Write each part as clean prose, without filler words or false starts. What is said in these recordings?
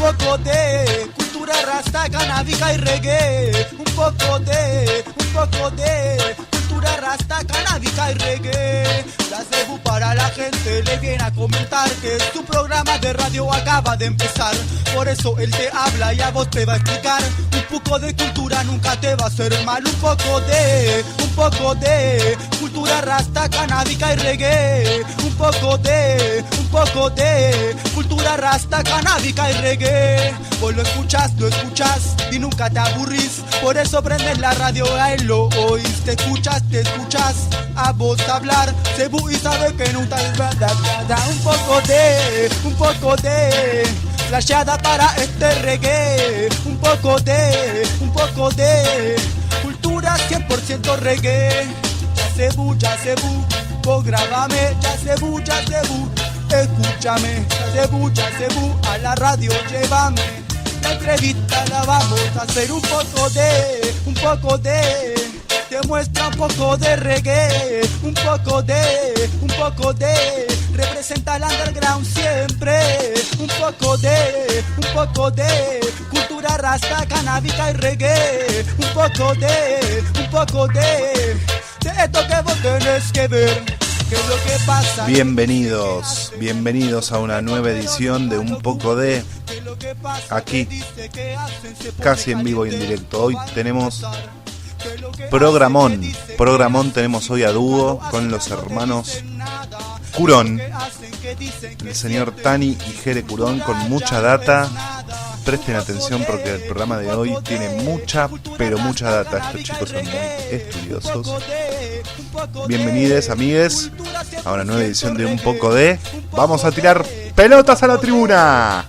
poco de cultura rasta, canábica y reggae. Un poco de cultura rasta, canábica y reggae. La cebu para la gente le viene a comentar que su programa de radio acaba de empezar. Por eso él te habla y a vos te va a explicar. Un poco de cultura nunca te va a hacer mal. Un poco de cultura rasta, canábica y reggae. Un poco de cultura rasta, canábica y reggae. Vos lo escuchás y nunca te aburrís. Por eso prendes la radio, a él lo oís. Te escuchas a vos hablar. Cebu y sabe que nunca es verdad. Un poco de flasheada para este reggae. Un poco de cultura 100% reggae. Ya Cebu, vos grabame. Ya Cebu, escúchame. Ya Cebu, a la radio llévame. La entrevista la vamos a hacer. Un poco de te muestra un poco de reggae. Un poco de representa el underground siempre. Un poco de cultura rasta, canábica y reggae. Un poco de esto que vos tenés que ver. ¿Qué es lo que pasa? Bienvenidos a una nueva edición de Un Poco de, aquí, casi en vivo y en directo. Hoy tenemos programón tenemos hoy a dúo con los hermanos Curón, el señor Tani y Jere Curón, con mucha data. Presten atención porque el programa de hoy tiene mucha data. Estos chicos son muy estudiosos. Bienvenidos, amigues, a una nueva edición de Un Poco de. Vamos a tirar pelotas a la tribuna.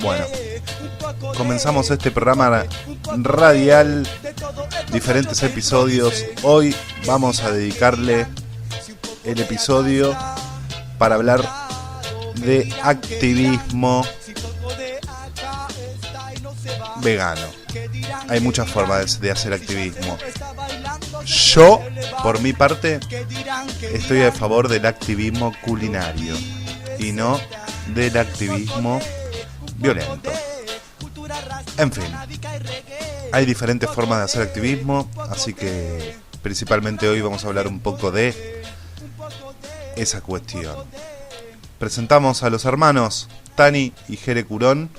Bueno, comenzamos este programa radial, diferentes episodios. Hoy vamos a dedicarle el episodio para hablar de activismo vegano. Hay muchas formas de hacer activismo. Yo, por mi parte, estoy a favor del activismo culinario y no del activismo violento. En fin, hay diferentes formas de hacer activismo, así que principalmente hoy vamos a hablar un poco de esa cuestión. Presentamos a los hermanos Tani y Jere Curón.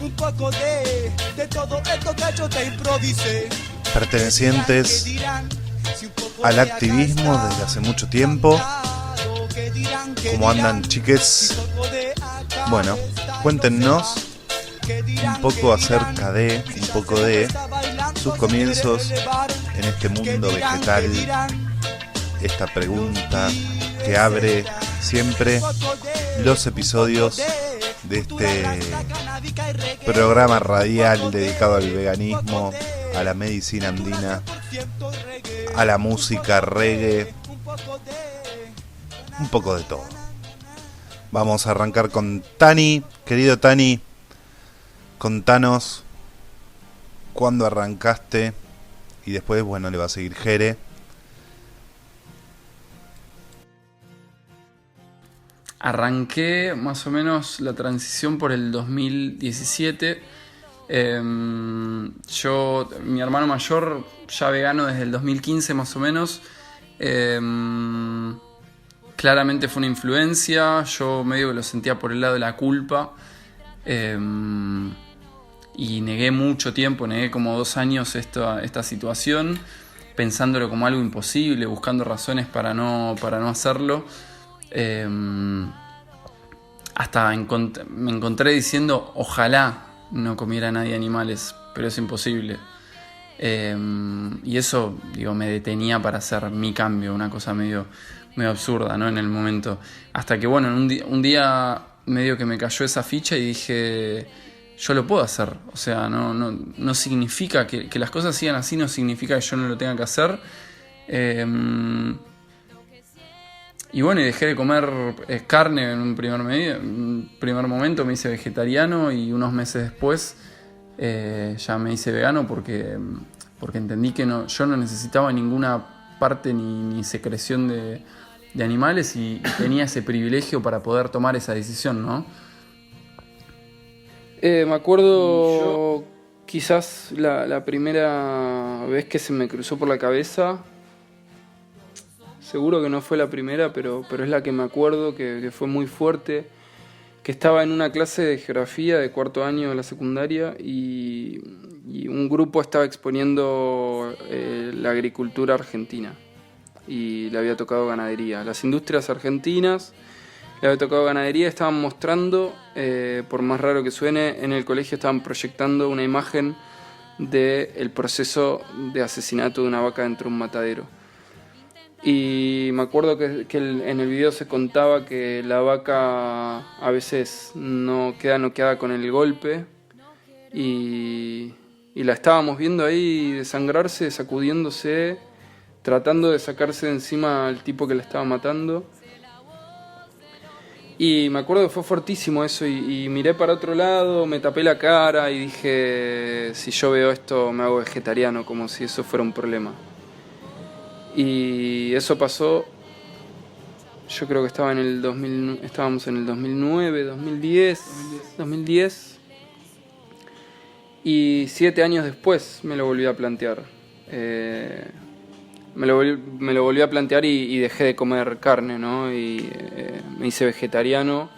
Un poco de todo esto que yo te improvisé. Pertenecientes al activismo desde hace mucho tiempo. ¿Cómo andan, chiques? Bueno, cuéntenos un poco acerca de sus comienzos en este mundo vegetal. Esta pregunta que abre siempre los episodios de este programa radial dedicado al veganismo, a la medicina andina, a la música reggae, un poco de todo. Vamos a arrancar con Tani. Querido Tani, contanos cuándo arrancaste y después, bueno, le va a seguir Jere. Arranqué más o menos la transición por el 2017. Mi hermano mayor ya vegano desde el 2015 más o menos. Claramente fue una influencia. Yo medio que lo sentía por el lado de la culpa. Y negué mucho tiempo, negué como 2 años esta situación, pensándolo como algo imposible, buscando razones para no hacerlo. Hasta me encontré diciendo ojalá no comiera nadie animales, pero es imposible. Y eso, me detenía para hacer mi cambio, una cosa medio absurda, ¿no? En el momento. Hasta que, bueno, un día medio que me cayó esa ficha y dije, yo lo puedo hacer. O sea, no significa que las cosas sigan así, no significa que yo no lo tenga que hacer. Y bueno, y dejé de comer carne en un primer momento, me hice vegetariano y unos meses después ya me hice vegano porque entendí que yo no necesitaba ninguna parte ni secreción de de animales y tenía ese privilegio para poder tomar esa decisión, ¿no? Me acuerdo quizás la primera vez que se me cruzó por la cabeza, seguro que no fue la primera, pero es la que me acuerdo, que fue muy fuerte, que estaba en una clase de geografía de cuarto año de la secundaria y un grupo estaba exponiendo la agricultura argentina y le había tocado ganadería. Las industrias argentinas le había tocado ganadería, estaban mostrando, por más raro que suene, en el colegio estaban proyectando una imagen del proceso de asesinato de una vaca dentro de un matadero. Y me acuerdo que en el video se contaba que la vaca a veces no queda noqueada con el golpe y la estábamos viendo ahí desangrarse, sacudiéndose, tratando de sacarse de encima al tipo que la estaba matando. Y me acuerdo que fue fortísimo eso y miré para otro lado, me tapé la cara y dije, si yo veo esto me hago vegetariano, como si eso fuera un problema. Y eso pasó, yo creo que estábamos en el 2009, 2010. Y 7 años después me lo volví a plantear. Me lo volví a plantear y dejé de comer carne, ¿no? Y me hice vegetariano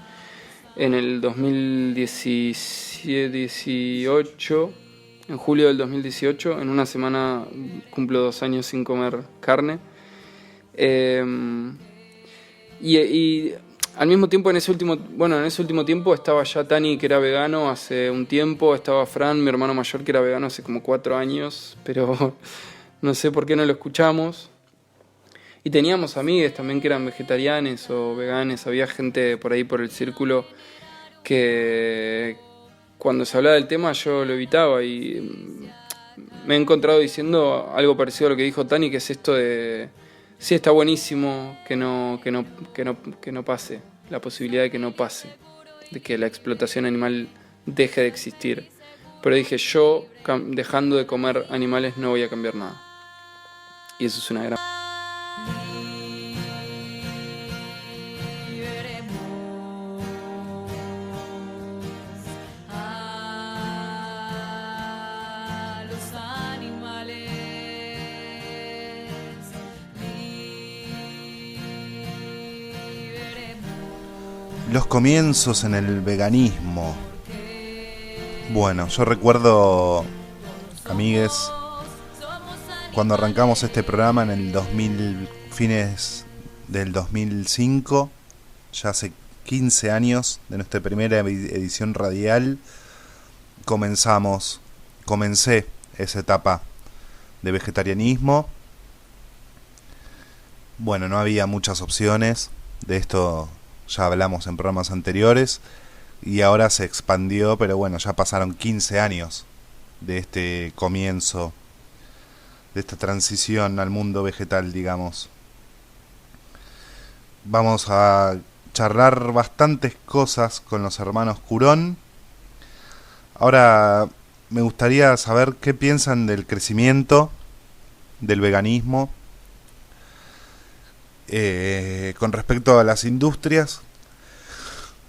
en el 2018, en julio del 2018. En una semana cumplo 2 años sin comer carne. Y al mismo tiempo, en ese último tiempo estaba ya Tani, que era vegano hace un tiempo. Estaba Fran, mi hermano mayor, que era vegano hace como 4 años, pero no sé por qué no lo escuchamos. Y teníamos amigues también que eran vegetarianes o veganes. Había gente por ahí por el círculo que cuando se hablaba del tema yo lo evitaba. Y me he encontrado diciendo algo parecido a lo que dijo Tani, que es esto de... Sí, está buenísimo que no pase, la posibilidad de que no pase, de que la explotación animal deje de existir. Pero dije, yo dejando de comer animales no voy a cambiar nada. Y eso es una gran... Los comienzos en el veganismo. Bueno, yo recuerdo, amigues, cuando arrancamos este programa en el fines del 2005, ya hace 15 años de nuestra primera edición radial, comencé esa etapa de vegetarianismo. Bueno, no había muchas opciones, de esto ya hablamos en programas anteriores y ahora se expandió, pero bueno, ya pasaron 15 años de este comienzo, de esta transición al mundo vegetal, digamos. Vamos a charlar bastantes cosas con los hermanos Curón. Ahora me gustaría saber qué piensan del crecimiento del veganismo con respecto a las industrias.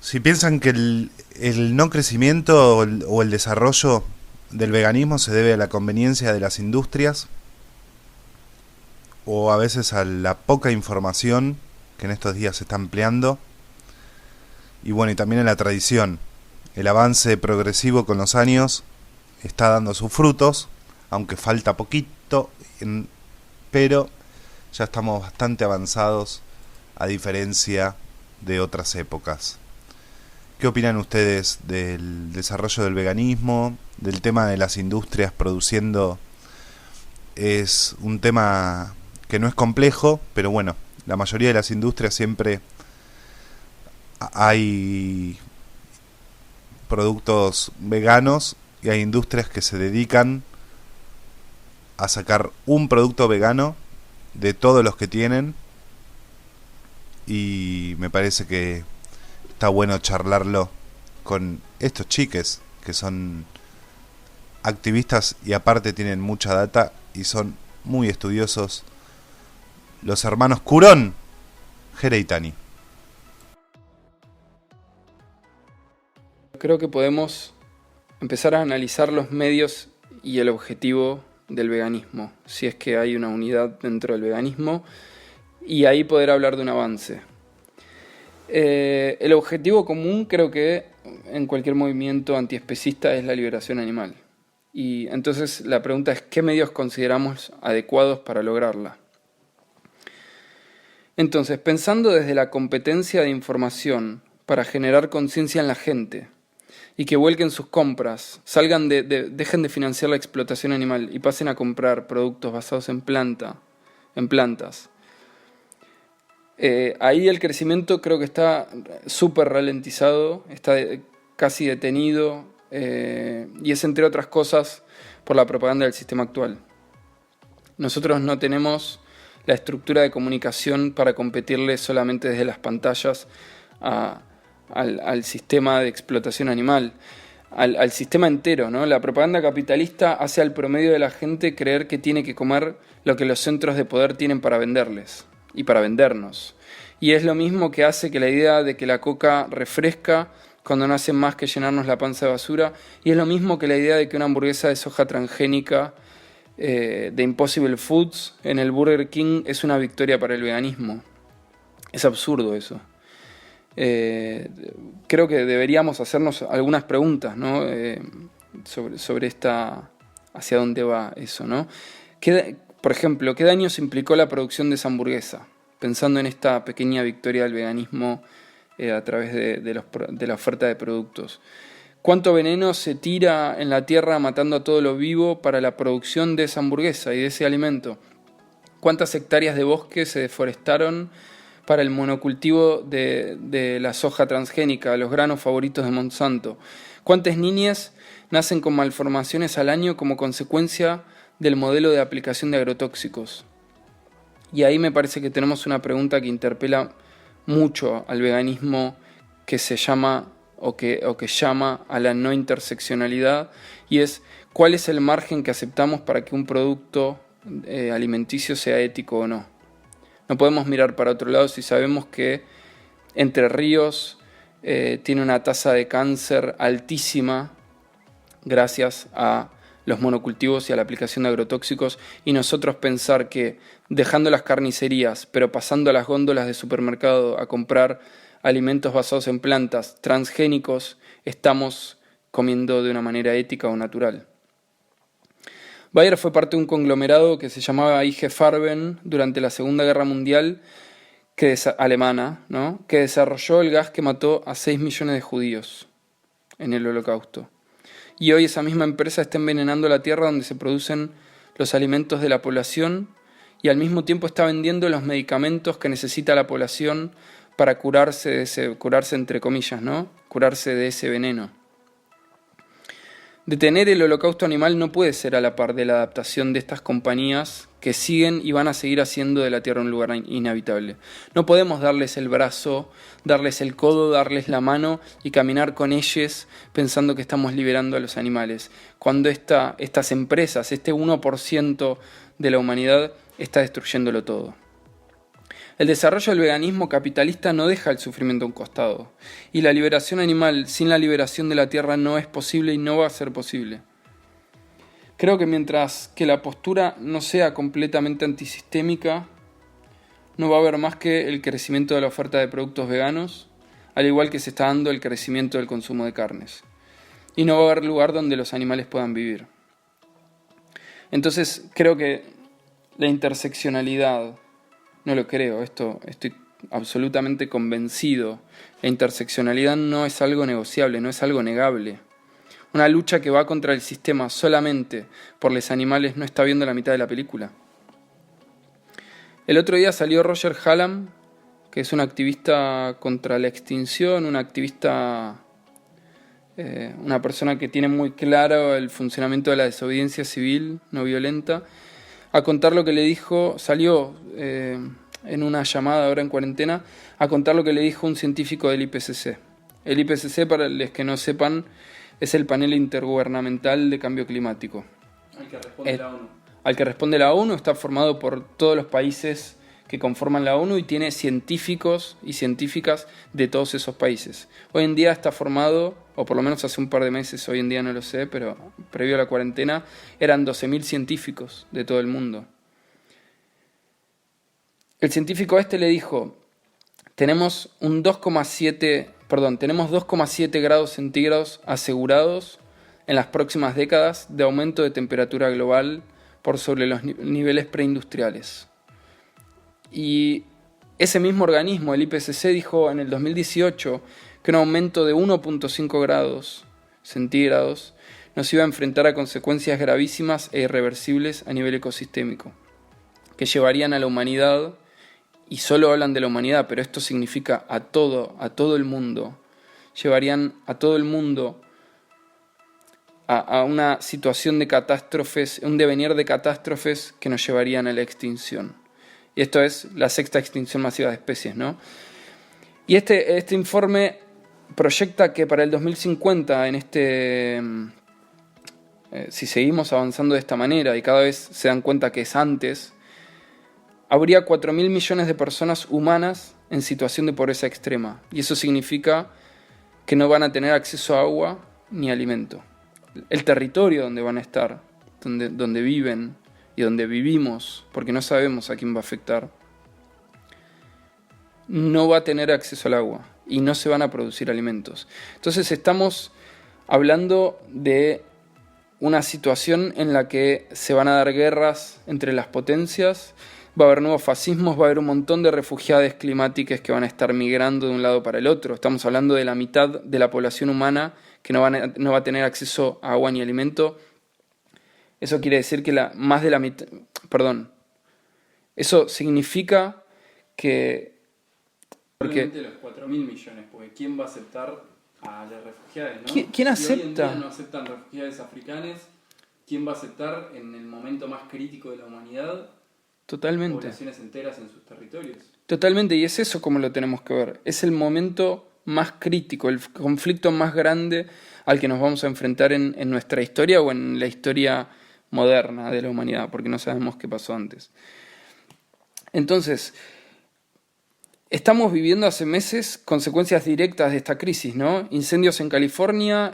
Si piensan que el no crecimiento o el desarrollo del veganismo se debe a la conveniencia de las industrias o a veces a la poca información que en estos días se está empleando, y bueno, y también a la tradición. El avance progresivo con los años está dando sus frutos, aunque falta poquito, pero ya estamos bastante avanzados a diferencia de otras épocas. ¿Qué opinan ustedes del desarrollo del veganismo, del tema de las industrias produciendo? Es un tema que no es complejo, pero bueno, la mayoría de las industrias siempre hay productos veganos y hay industrias que se dedican a sacar un producto vegano de todos los que tienen, y me parece que está bueno charlarlo con estos chiques que son activistas y aparte tienen mucha data y son muy estudiosos. Los hermanos Curón, Gereitani. Creo que podemos empezar a analizar los medios y el objetivo del veganismo, si es que hay una unidad dentro del veganismo, y ahí poder hablar de un avance. El objetivo común, creo que en cualquier movimiento antiespecista, es la liberación animal. Y entonces la pregunta es, ¿qué medios consideramos adecuados para lograrla? Entonces, pensando desde la competencia de información para generar conciencia en la gente y que vuelquen sus compras, dejen de financiar la explotación animal y pasen a comprar productos basados en plantas. Ahí el crecimiento creo que está súper ralentizado, está casi detenido, y es, entre otras cosas, por la propaganda del sistema actual. Nosotros no tenemos la estructura de comunicación para competirle solamente desde las pantallas al sistema de explotación animal, al sistema entero, ¿no? La propaganda capitalista hace al promedio de la gente creer que tiene que comer lo que los centros de poder tienen para venderles y para vendernos. Y es lo mismo que hace que la idea de que la coca refresca cuando no hace más que llenarnos la panza de basura, y es lo mismo que la idea de que una hamburguesa de soja transgénica de Impossible Foods en el Burger King es una victoria para el veganismo. Es absurdo eso. Creo que deberíamos hacernos algunas preguntas, ¿no? sobre hacia dónde va eso, ¿no? Por ejemplo, ¿qué daños implicó la producción de esa hamburguesa? Pensando en esta pequeña victoria del veganismo a través de la oferta de productos. ¿Cuánto veneno se tira en la tierra matando a todo lo vivo para la producción de esa hamburguesa y de ese alimento? ¿Cuántas hectáreas de bosque se deforestaron para el monocultivo de la soja transgénica, los granos favoritos de Monsanto? ¿Cuántas niñas nacen con malformaciones al año como consecuencia del modelo de aplicación de agrotóxicos? Y ahí me parece que tenemos una pregunta que interpela mucho al veganismo, que se llama o que llama a la no interseccionalidad, y es ¿cuál es el margen que aceptamos para que un producto alimenticio sea ético o no? No podemos mirar para otro lado si sabemos que Entre Ríos tiene una tasa de cáncer altísima gracias a los monocultivos y a la aplicación de agrotóxicos, y nosotros pensar que dejando las carnicerías pero pasando a las góndolas de supermercado a comprar alimentos basados en plantas transgénicos, estamos comiendo de una manera ética o natural. Bayer fue parte de un conglomerado que se llamaba IG Farben durante la Segunda Guerra Mundial, alemana, ¿no? Que desarrolló el gas que mató a 6 millones de judíos en el Holocausto. Y hoy esa misma empresa está envenenando la tierra donde se producen los alimentos de la población, y al mismo tiempo está vendiendo los medicamentos que necesita la población para curarse entre comillas, ¿no? Curarse de ese veneno. Detener el holocausto animal no puede ser a la par de la adaptación de estas compañías que siguen y van a seguir haciendo de la tierra un lugar inhabitable. No podemos darles el brazo, darles el codo, darles la mano y caminar con ellos pensando que estamos liberando a los animales, cuando estas empresas, este 1% de la humanidad, está destruyéndolo todo. El desarrollo del veganismo capitalista no deja el sufrimiento a un costado, y la liberación animal sin la liberación de la tierra no es posible y no va a ser posible. Creo que mientras que la postura no sea completamente antisistémica, no va a haber más que el crecimiento de la oferta de productos veganos, al igual que se está dando el crecimiento del consumo de carnes. Y no va a haber lugar donde los animales puedan vivir. Entonces creo que la interseccionalidad, no lo creo, estoy absolutamente convencido. La interseccionalidad no es algo negociable, no es algo negable. Una lucha que va contra el sistema solamente por los animales no está viendo la mitad de la película. El otro día salió Roger Hallam, que es un activista contra la extinción, una persona que tiene muy claro el funcionamiento de la desobediencia civil no violenta, a contar lo que le dijo, salió en una llamada ahora en cuarentena, a contar lo que le dijo un científico del IPCC. El IPCC, para los que no sepan, es el panel intergubernamental de cambio climático. Al que responde la ONU. Al que responde la ONU, está formado por todos los países que conforman la ONU y tiene científicos y científicas de todos esos países. Hoy en día está formado, o por lo menos hace un par de meses, hoy en día no lo sé, pero previo a la cuarentena, eran 12.000 científicos de todo el mundo. El científico este le dijo, tenemos 2,7 grados centígrados asegurados en las próximas décadas de aumento de temperatura global por sobre los niveles preindustriales. Y ese mismo organismo, el IPCC, dijo en el 2018 que un aumento de 1,5 grados centígrados nos iba a enfrentar a consecuencias gravísimas e irreversibles a nivel ecosistémico, que llevarían a la humanidad, y solo hablan de la humanidad, pero esto significa a todo el mundo, llevarían a todo el mundo a una situación de catástrofes, un devenir de catástrofes que nos llevarían a la extinción. Y esto es la 6ª extinción masiva de especies, ¿no? Y este informe proyecta que para el 2050, si seguimos avanzando de esta manera y cada vez se dan cuenta que es antes, habría 4.000 millones de personas humanas en situación de pobreza extrema. Y eso significa que no van a tener acceso a agua ni alimento. El territorio donde van a estar, donde viven y donde vivimos, porque no sabemos a quién va a afectar, no va a tener acceso al agua y no se van a producir alimentos. Entonces estamos hablando de una situación en la que se van a dar guerras entre las potencias, va a haber nuevos fascismos, va a haber un montón de refugiados climáticos que van a estar migrando de un lado para el otro. Estamos hablando de la mitad de la población humana que no va a tener acceso a agua ni alimento. Eso quiere decir que más de la mitad... Perdón. Eso significa que... Probablemente los 4.000 millones, porque ¿quién va a aceptar a los refugiados, no? ¿Quién acepta? Si hoy en día no aceptan refugiados africanos, ¿quién va a aceptar en el momento más crítico de la humanidad? Totalmente. Poblaciones enteras en sus territorios. Totalmente, y es eso como lo tenemos que ver. Es el momento más crítico, el conflicto más grande al que nos vamos a enfrentar en nuestra historia o en la historia moderna de la humanidad, porque no sabemos qué pasó antes. Entonces, estamos viviendo hace meses consecuencias directas de esta crisis, ¿no? Incendios en California,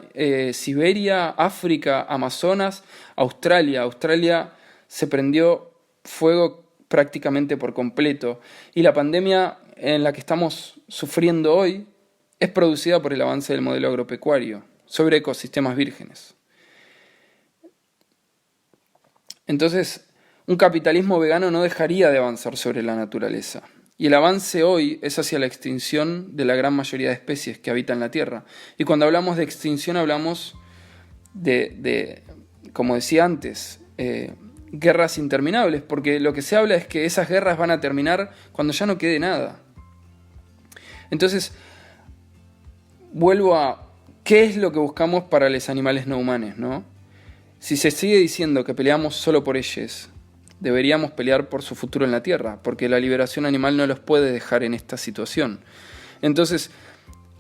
Siberia, África, Amazonas, Australia. Australia se prendió fuego prácticamente por completo. Y la pandemia en la que estamos sufriendo hoy es producida por el avance del modelo agropecuario sobre ecosistemas vírgenes. Entonces, un capitalismo vegano no dejaría de avanzar sobre la naturaleza. Y el avance hoy es hacia la extinción de la gran mayoría de especies que habitan la Tierra. Y cuando hablamos de extinción hablamos de como decía antes, guerras interminables, porque lo que se habla es que esas guerras van a terminar cuando ya no quede nada. Entonces, vuelvo a qué es lo que buscamos para los animales no humanos, ¿no? Si se sigue diciendo que peleamos solo por ellos, deberíamos pelear por su futuro en la Tierra, porque la liberación animal no los puede dejar en esta situación. Entonces,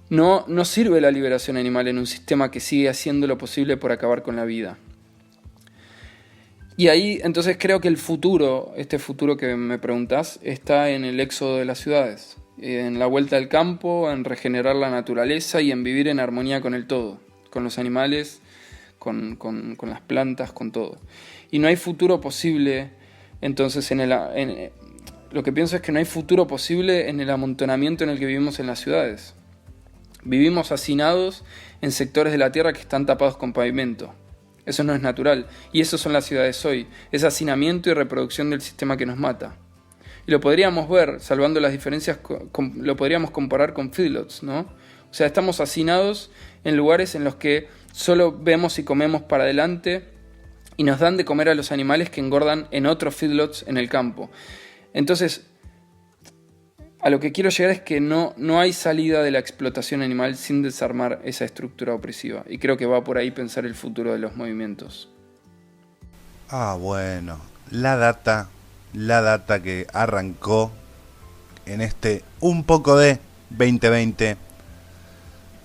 no sirve la liberación animal en un sistema que sigue haciendo lo posible por acabar con la vida. Y ahí, entonces, creo que el futuro, este futuro que me preguntás, está en el éxodo de las ciudades, en la vuelta al campo, en regenerar la naturaleza y en vivir en armonía con el todo, con los animales, con las plantas, con todo. Y no hay futuro posible, entonces, lo que pienso es que no hay futuro posible en el amontonamiento en el que vivimos en las ciudades. Vivimos hacinados en sectores de la tierra que están tapados con pavimento. Eso no es natural. Y eso son las ciudades hoy. Es hacinamiento y reproducción del sistema que nos mata. Y lo podríamos ver, salvando las diferencias, lo podríamos comparar con feedlots, ¿no? O sea, estamos hacinados en lugares en los que solo vemos y comemos para adelante y nos dan de comer a los animales que engordan en otros feedlots en el campo. Entonces, a lo que quiero llegar es que no hay salida de la explotación animal sin desarmar esa estructura opresiva. Y creo que va por ahí pensar el futuro de los movimientos. Ah, bueno. La data que arrancó en este un poco de 2020,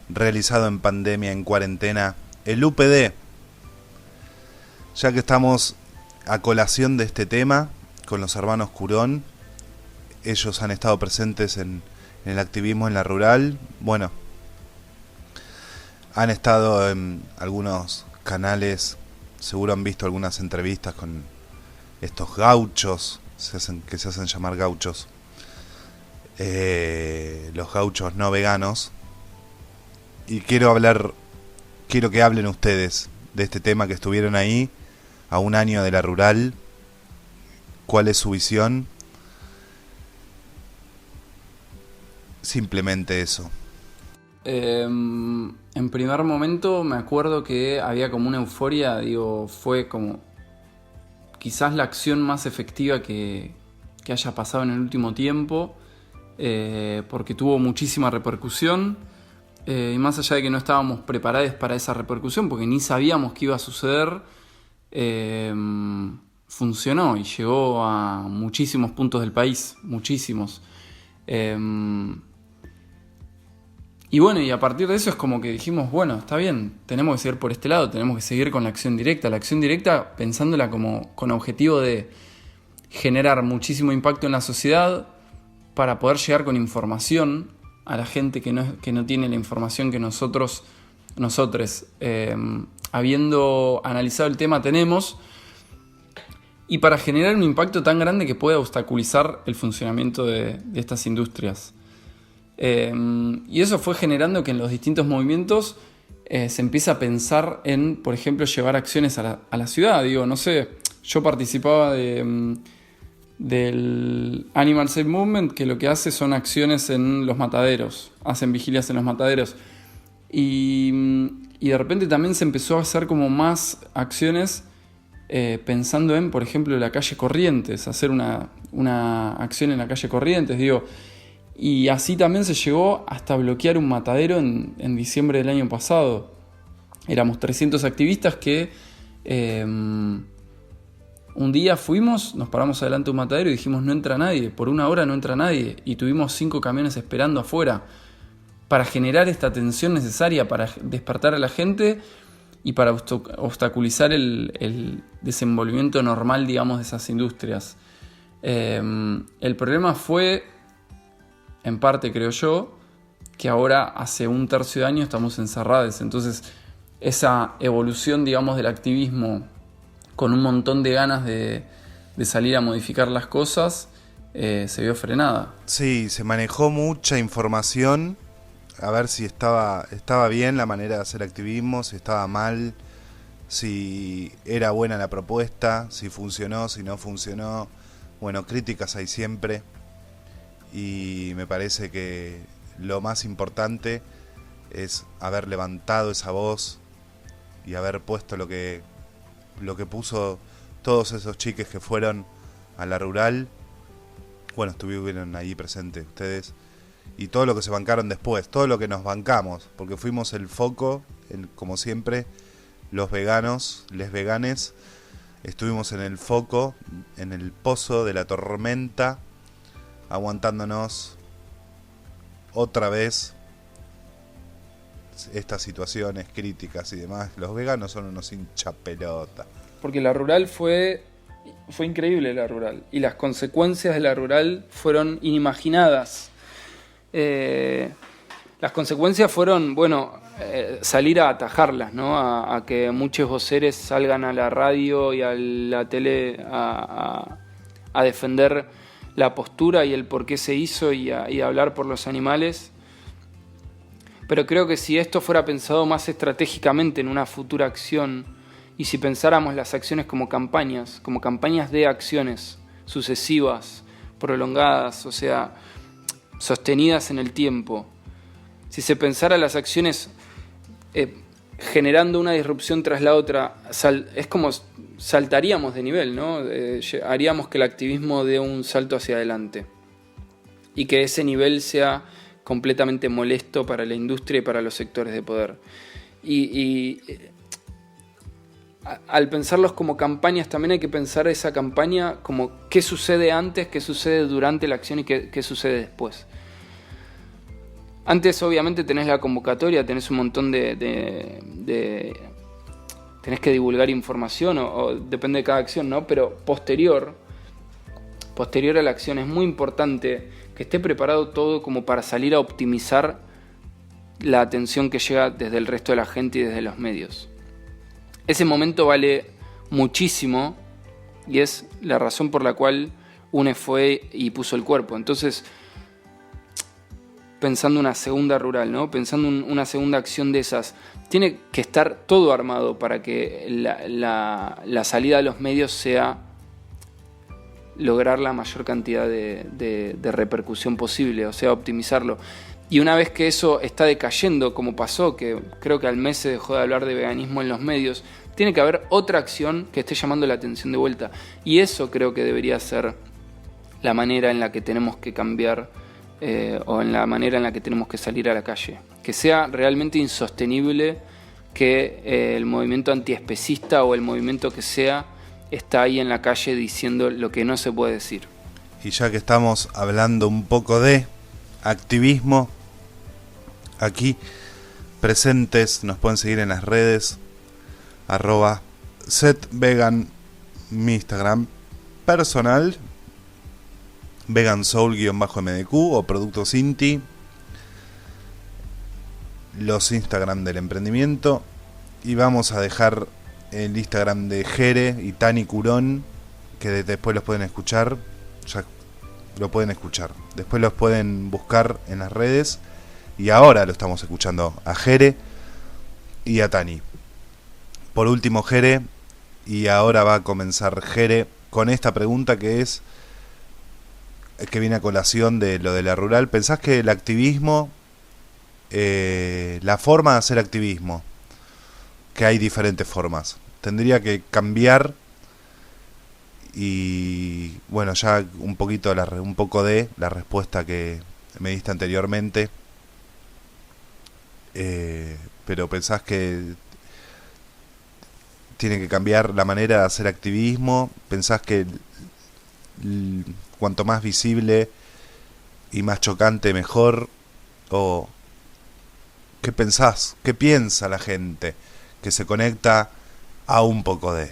realizado en pandemia, en cuarentena, el UPD. Ya que estamos a colación de este tema, con los hermanos Curón, ellos han estado presentes en el activismo en la rural. Bueno, han estado en algunos canales, seguro han visto algunas entrevistas con estos gauchos, que se hacen llamar gauchos, los gauchos no veganos. Y quiero que hablen ustedes de este tema, que estuvieron ahí a un año de la rural. ¿Cuál es su visión? Simplemente eso. En primer momento me acuerdo que había como una euforia, fue como quizás la acción más efectiva que haya pasado en el último tiempo, porque tuvo muchísima repercusión, y más allá de que no estábamos preparados para esa repercusión, porque ni sabíamos qué iba a suceder, funcionó y llegó a muchísimos puntos del país, muchísimos. Y bueno, y a partir de eso es como que dijimos, bueno, está bien, tenemos que seguir por este lado, tenemos que seguir con la acción directa pensándola como con objetivo de generar muchísimo impacto en la sociedad para poder llegar con información a la gente que no tiene la información que nosotros, habiendo analizado el tema, tenemos, y para generar un impacto tan grande que pueda obstaculizar el funcionamiento de estas industrias. Y eso fue generando que en los distintos movimientos se empieza a pensar en, por ejemplo, llevar acciones a la ciudad. Yo participaba del Animal Safe Movement, que lo que hace son acciones en los mataderos, hacen vigilias en los mataderos. Y de repente también se empezó a hacer como más acciones pensando en, por ejemplo, la calle Corrientes, hacer una acción en la calle Corrientes, y así también se llegó hasta bloquear un matadero en diciembre del año pasado. Éramos 300 activistas que un día fuimos, nos paramos adelante de un matadero y dijimos no entra nadie, por una hora no entra nadie, y tuvimos 5 camiones esperando afuera para generar esta tensión necesaria para despertar a la gente y para obstaculizar el desenvolvimiento normal, digamos, de esas industrias. El problema fue, en parte creo yo, que ahora hace un tercio de año estamos encerrados. Entonces esa evolución, digamos, del activismo con un montón de ganas de salir a modificar las cosas, se vio frenada. Sí, se manejó mucha información, a ver si estaba bien la manera de hacer activismo, si estaba mal, si era buena la propuesta, si funcionó, si no funcionó. Bueno, críticas hay siempre. Y me parece que lo más importante es haber levantado esa voz y haber puesto lo que puso todos esos chiques que fueron a la rural. Bueno, estuvieron ahí presentes ustedes, y todo lo que se bancaron después, todo lo que nos bancamos, porque fuimos el foco, como siempre, los veganos, les veganes, estuvimos en el foco, en el pozo de la tormenta, aguantándonos otra vez estas situaciones críticas y demás. Los veganos son unos hinchapelota. Porque la rural fue increíble, la rural, y las consecuencias de la rural fueron inimaginadas. Las consecuencias fueron, salir a atajarlas, ¿no? A que muchos voceres salgan a la radio y a la tele a defender la postura y el por qué se hizo y a hablar por los animales. Pero creo que si esto fuera pensado más estratégicamente en una futura acción, y si pensáramos las acciones como campañas de acciones sucesivas, prolongadas, o sea, sostenidas en el tiempo, si se pensara las acciones generando una disrupción tras la otra, es como saltaríamos de nivel, ¿no? Haríamos que el activismo dé un salto hacia adelante y que ese nivel sea completamente molesto para la industria y para los sectores de poder. Y al pensarlos como campañas, también hay que pensar esa campaña como qué sucede antes, qué sucede durante la acción y qué sucede después. Antes, obviamente, tenés la convocatoria, tenés un montón tenés que divulgar información, o depende de cada acción, ¿no? Pero posterior, posterior a la acción, es muy importante que esté preparado todo como para salir a optimizar la atención que llega desde el resto de la gente y desde los medios. Ese momento vale muchísimo y es la razón por la cual UNE fue y puso el cuerpo. Entonces, pensando una segunda rural, ¿no? Pensando una segunda acción de esas, tiene que estar todo armado para que la salida a los medios sea lograr la mayor cantidad de repercusión posible, o sea, optimizarlo. Y una vez que eso está decayendo, como pasó, que creo que al mes se dejó de hablar de veganismo en los medios, tiene que haber otra acción que esté llamando la atención de vuelta. Y eso creo que debería ser la manera en la que tenemos que cambiar o en la manera en la que tenemos que salir a la calle. Que sea realmente insostenible que el movimiento antiespecista o el movimiento que sea está ahí en la calle diciendo lo que no se puede decir. Y ya que estamos hablando un poco de activismo, aquí presentes nos pueden seguir en las redes @setvegan, mi Instagram personal, vegansoul_mdq o Productos Inti, los Instagram del emprendimiento, y vamos a dejar el Instagram de Jere y Tani Curón, que después los pueden escuchar, ya lo pueden escuchar, después los pueden buscar en las redes, y ahora lo estamos escuchando a Jere y a Tani. Por último Jere, y ahora va a comenzar Jere con esta pregunta que viene a colación de lo de la rural. ¿Pensás que el activismo, la forma de hacer activismo, que hay diferentes formas, tendría que cambiar? Y bueno, ya un poco de la respuesta que me diste anteriormente, pero ¿pensás que tiene que cambiar la manera de hacer activismo? ¿Pensás que cuanto más visible y más chocante mejor? ¿O qué pensás? ¿Qué piensa la gente que se conecta a un poco de?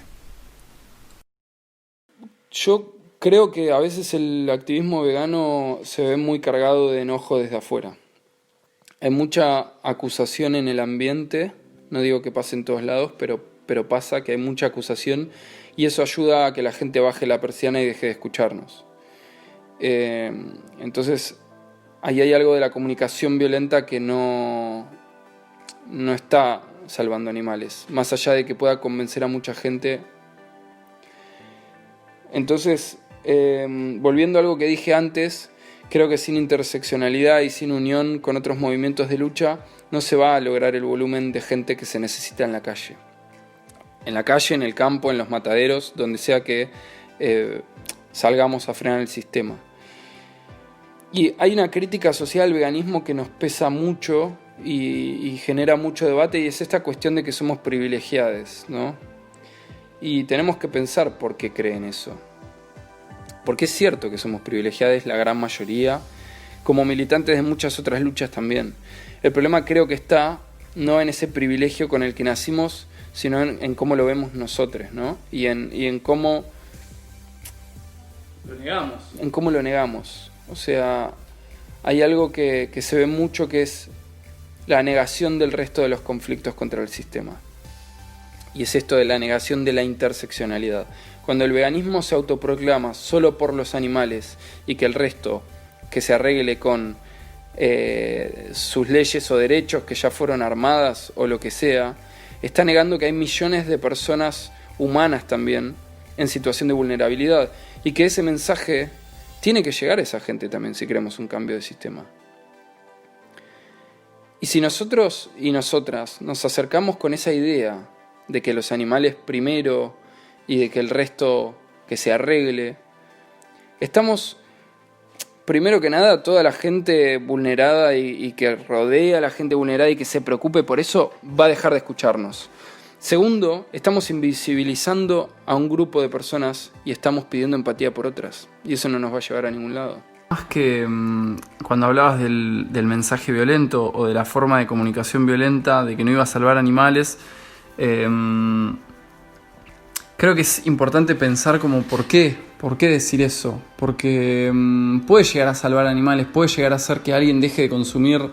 Yo creo que a veces el activismo vegano se ve muy cargado de enojo desde afuera. Hay mucha acusación en el ambiente, no digo que pase en todos lados, pero pasa que hay mucha acusación y eso ayuda a que la gente baje la persiana y deje de escucharnos. Entonces, ahí hay algo de la comunicación violenta que no está salvando animales, más allá de que pueda convencer a mucha gente. Entonces, volviendo a algo que dije antes, creo que sin interseccionalidad y sin unión con otros movimientos de lucha no se va a lograr el volumen de gente que se necesita en la calle. En la calle, en el campo, en los mataderos, donde sea que salgamos a frenar el sistema. Y hay una crítica social al veganismo que nos pesa mucho y genera mucho debate, y es esta cuestión de que somos privilegiados, ¿no? Y tenemos que pensar por qué creen eso. Porque es cierto que somos privilegiados, la gran mayoría, como militantes de muchas otras luchas también. El problema creo que está no en ese privilegio con el que nacimos, sino en cómo lo vemos nosotros, ¿no? Y en cómo lo negamos. En cómo lo negamos. O sea, hay algo que se ve mucho, que es la negación del resto de los conflictos contra el sistema. Y es esto de la negación de la interseccionalidad. Cuando el veganismo se autoproclama solo por los animales y que el resto que se arregle con sus leyes o derechos que ya fueron armadas o lo que sea, está negando que hay millones de personas humanas también en situación de vulnerabilidad y que ese mensaje tiene que llegar a esa gente también si queremos un cambio de sistema. Y si nosotros y nosotras nos acercamos con esa idea de que los animales primero y de que el resto que se arregle, estamos, primero que nada, toda la gente vulnerada y que rodea a la gente vulnerada y que se preocupe por eso, va a dejar de escucharnos. Segundo, estamos invisibilizando a un grupo de personas y estamos pidiendo empatía por otras. Y eso no nos va a llevar a ningún lado. Más que cuando hablabas del mensaje violento o de la forma de comunicación violenta, de que no iba a salvar animales, creo que es importante pensar como por qué ¿Por qué decir eso? Porque puede llegar a salvar animales, puede llegar a hacer que alguien deje de consumir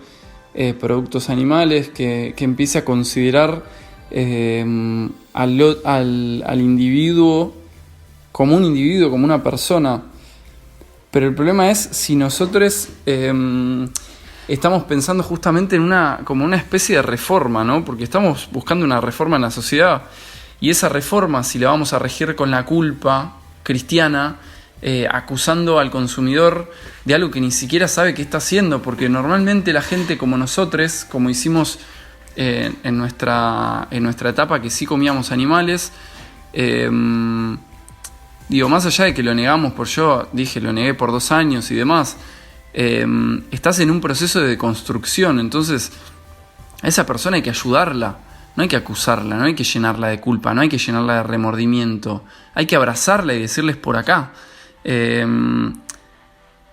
productos animales, que empiece a considerar al individuo, como una persona. Pero el problema es si nosotros estamos pensando justamente en como una especie de reforma, ¿no? Porque estamos buscando una reforma en la sociedad, y esa reforma, si la vamos a regir con la culpa cristiana, acusando al consumidor de algo que ni siquiera sabe qué está haciendo, porque normalmente la gente como nosotros, como hicimos en nuestra etapa que sí comíamos animales, más allá de que lo negamos, lo negué por 2 años y demás, estás en un proceso de deconstrucción. Entonces a esa persona hay que ayudarla, no hay que acusarla, no hay que llenarla de culpa, no hay que llenarla de remordimiento, hay que abrazarla y decirles por acá.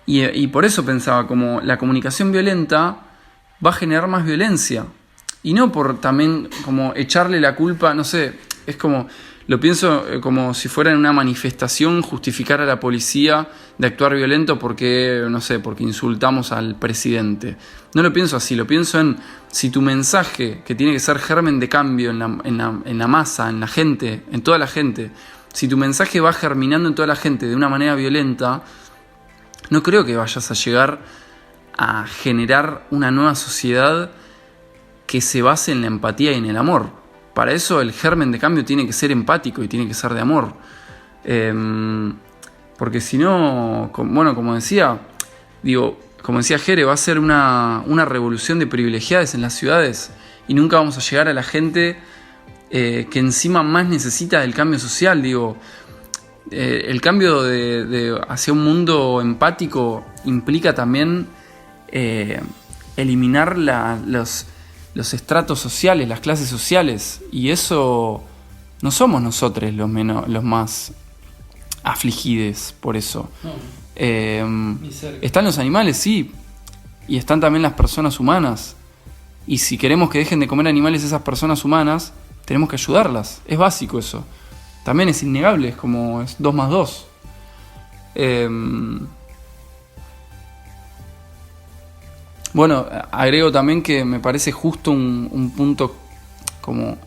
Y por eso pensaba, como la comunicación violenta va a generar más violencia, y no por también como echarle la culpa, no sé, es como, lo pienso como si fuera en una manifestación justificar a la policía de actuar violento porque, no sé, porque insultamos al presidente. No lo pienso así, lo pienso en si tu mensaje, que tiene que ser germen de cambio en la masa, en la gente, en toda la gente, si tu mensaje va germinando en toda la gente de una manera violenta, no creo que vayas a llegar a generar una nueva sociedad que se base en la empatía y en el amor. Para eso el germen de cambio tiene que ser empático y tiene que ser de amor. Porque si no, como decía Jere, va a ser una revolución de privilegiados en las ciudades, y nunca vamos a llegar a la gente que encima más necesita del cambio social. El cambio hacia un mundo empático implica también eliminar los estratos sociales, las clases sociales, y eso no somos nosotros los más afligidos por eso. Están los animales, sí, y están también las personas humanas, y si queremos que dejen de comer animales esas personas humanas, tenemos que ayudarlas. Es básico eso. También es innegable, es como 2 más 2. Agrego también que me parece justo un punto como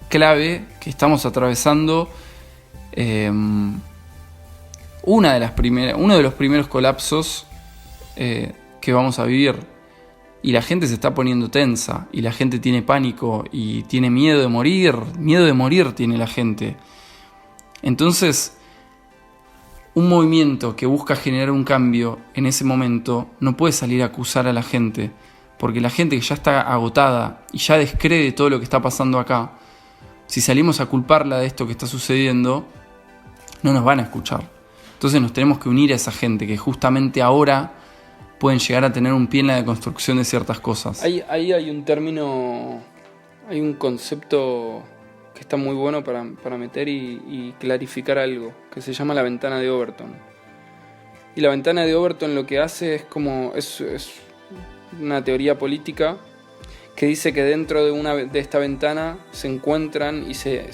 clave que estamos atravesando uno de los primeros colapsos que vamos a vivir, y la gente se está poniendo tensa, y la gente tiene pánico y tiene miedo de morir tiene la gente. Entonces, un movimiento que busca generar un cambio en ese momento no puede salir a acusar a la gente, porque la gente que ya está agotada y ya descree todo lo que está pasando acá, si salimos a culparla de esto que está sucediendo, no nos van a escuchar. Entonces nos tenemos que unir a esa gente que justamente ahora pueden llegar a tener un pie en la deconstrucción de ciertas cosas. Ahí hay un término, hay un concepto que está muy bueno para meter y clarificar algo, que se llama la ventana de Overton. Y la ventana de Overton lo que hace es una teoría política que dice que dentro de esta ventana se encuentran y se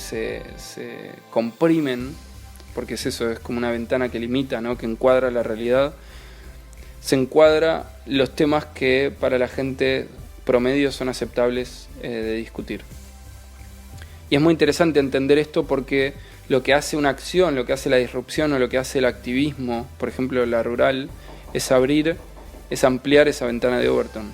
comprimen, porque es eso, es como una ventana que limita, ¿no? Que encuadra la realidad. Se encuadra los temas que para la gente promedio son aceptables de discutir. Y es muy interesante entender esto, porque lo que hace una acción, lo que hace la disrupción o lo que hace el activismo, por ejemplo la rural, es ampliar esa ventana de Overton.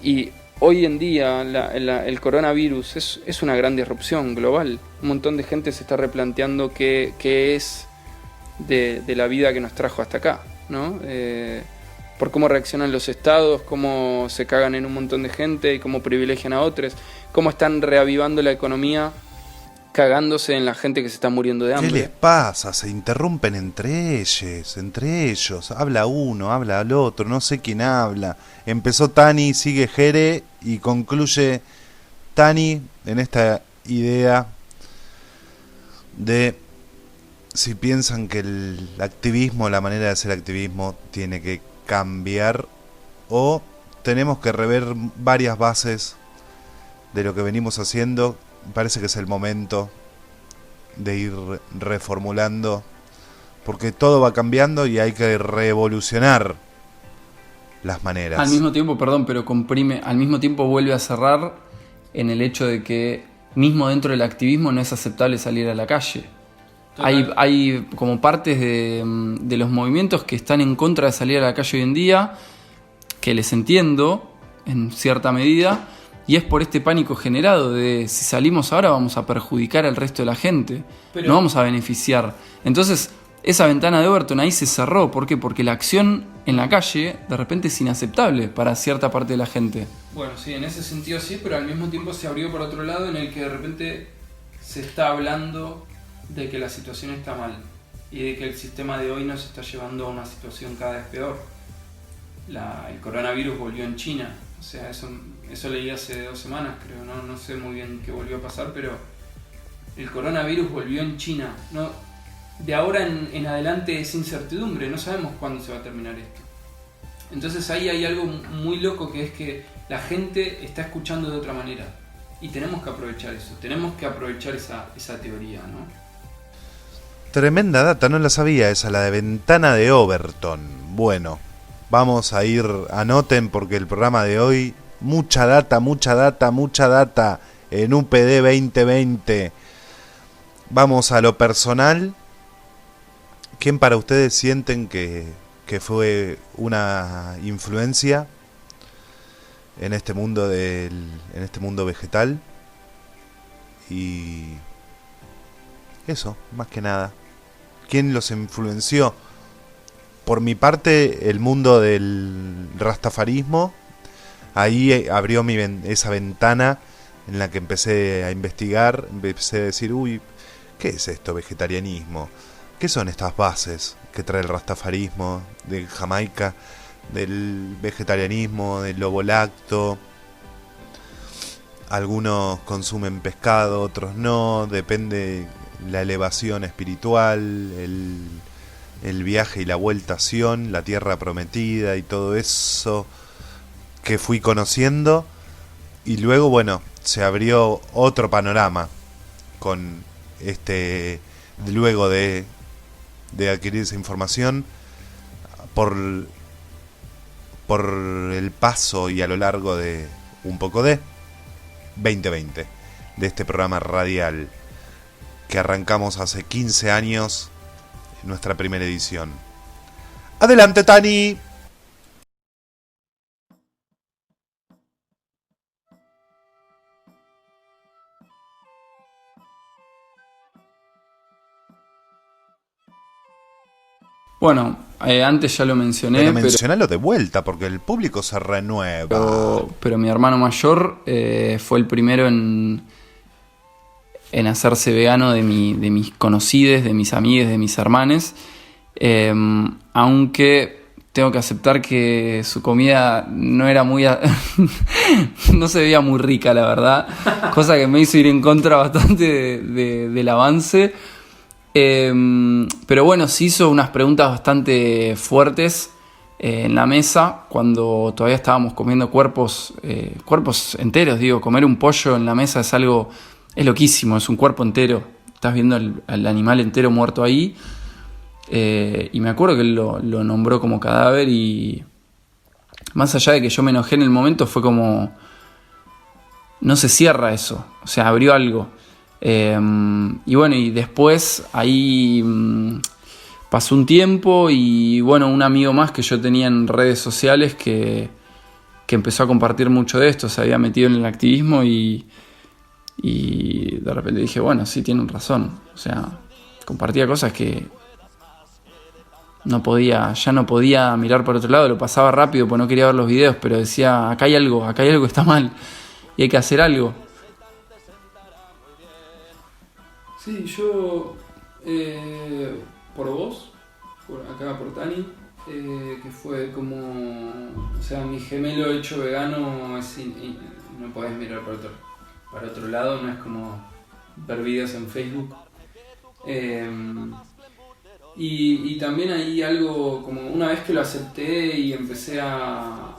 Y hoy en día el coronavirus es una gran disrupción global. Un montón de gente se está replanteando qué es de la vida que nos trajo hasta acá, ¿no? Por cómo reaccionan los estados, cómo se cagan en un montón de gente y cómo privilegian a otros, cómo están reavivando la economía cagándose en la gente que se está muriendo de hambre. ¿Qué les pasa? Se interrumpen entre ellos. Habla uno, habla el otro, no sé quién habla. Empezó Tani, sigue Jere y concluye Tani en esta idea de si piensan que el activismo, la manera de hacer activismo tiene que cambiar, o tenemos que rever varias bases de lo que venimos haciendo. Parece que es el momento de ir reformulando, porque todo va cambiando y hay que revolucionar las maneras. Al mismo tiempo, perdón, pero al mismo tiempo vuelve a cerrar en el hecho de que mismo dentro del activismo no es aceptable salir a la calle. Hay como partes de los movimientos que están en contra de salir a la calle hoy en día, que les entiendo en cierta medida, y es por este pánico generado de si salimos ahora vamos a perjudicar al resto de la gente, no vamos a beneficiar. Entonces esa ventana de Overton ahí se cerró. ¿Por qué? Porque la acción en la calle de repente es inaceptable para cierta parte de la gente. Bueno, sí, en ese sentido sí, pero al mismo tiempo se abrió por otro lado en el que de repente se está hablando de que la situación está mal y de que el sistema de hoy nos está llevando a una situación cada vez peor. El coronavirus volvió en China, o sea, eso leí hace 2 semanas, creo, no sé muy bien qué volvió a pasar, pero el coronavirus volvió en China. De ahora en adelante es incertidumbre, no sabemos cuándo se va a terminar esto. Entonces ahí hay algo muy loco, que es que la gente está escuchando de otra manera y tenemos que aprovechar eso, tenemos que aprovechar esa teoría, ¿no? Tremenda data, no la sabía esa, la de ventana de Overton. Bueno, vamos a ir, anoten, porque el programa de hoy, mucha data en UPD 2020. Vamos a lo personal. ¿Quién para ustedes sienten que fue una influencia en este mundo vegetal? Y eso, más que nada. ¿Quién los influenció? Por mi parte, el mundo del rastafarismo. Ahí abrió esa ventana en la que empecé a investigar, empecé a decir, uy, ¿qué es esto, vegetarianismo? ¿Qué son estas bases que trae el rastafarismo de Jamaica, del vegetarianismo, del lobo lacto? Algunos consumen pescado, otros no, depende la elevación espiritual, el viaje y la vuelta a Sion, la tierra prometida y todo eso que fui conociendo. Y luego, bueno, se abrió otro panorama con luego de adquirir esa información por el paso y a lo largo de un poco de 2020, de este programa radial que arrancamos hace 15 años, nuestra primera edición. ¡Adelante, Tani! Bueno, antes ya lo mencioné, pero mencionalo de vuelta, porque el público se renueva. Pero mi hermano mayor fue el primero en hacerse vegano de mis conocidos, de mis amigues, de mis hermanes. Aunque tengo que aceptar que su comida no era no se veía muy rica, la verdad. Cosa que me hizo ir en contra bastante del avance. Pero bueno, se hizo unas preguntas bastante fuertes en la mesa cuando todavía estábamos comiendo cuerpos enteros. Digo, comer un pollo en la mesa es loquísimo, es un cuerpo entero. Estás viendo al animal entero muerto ahí. Y me acuerdo que él lo nombró como cadáver, y más allá de que yo me enojé en el momento, fue como, no se cierra eso, o sea, abrió algo. Y bueno, y después ahí pasó un tiempo y bueno, un amigo más que yo tenía en redes sociales que empezó a compartir mucho de esto, se había metido en el activismo y de repente dije, bueno, sí, tienen razón. O sea, compartía cosas que ya no podía mirar por otro lado, lo pasaba rápido porque no quería ver los videos, pero decía, acá hay algo que está mal y hay que hacer algo. Sí, yo, por vos, por Tani, que fue como, o sea, mi gemelo hecho vegano, no podés mirar para otro lado, no es como ver videos en Facebook. Y también hay algo, como una vez que lo acepté y empecé a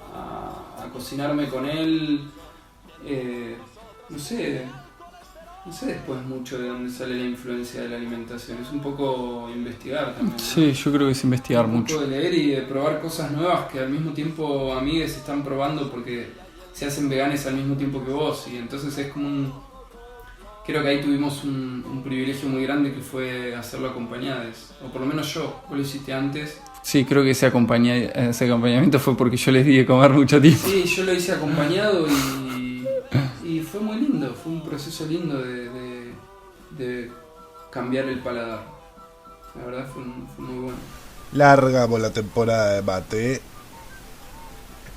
cocinarme con él, no sé, No sé después mucho de dónde sale la influencia de la alimentación, es un poco investigar también, ¿no? Sí, yo creo que es investigar mucho. Un poco de leer y de probar cosas nuevas que al mismo tiempo amigues están probando porque se hacen veganes al mismo tiempo que vos, y entonces es como un... Creo que ahí tuvimos un privilegio muy grande que fue hacerlo acompañados, o por lo menos yo, vos lo hiciste antes. Sí, creo que ese acompañamiento fue porque yo les di de comer mucho tiempo. Sí, yo lo hice acompañado y fue muy lindo, fue un proceso lindo de cambiar el paladar. La verdad fue muy bueno. Largamos la temporada de mate.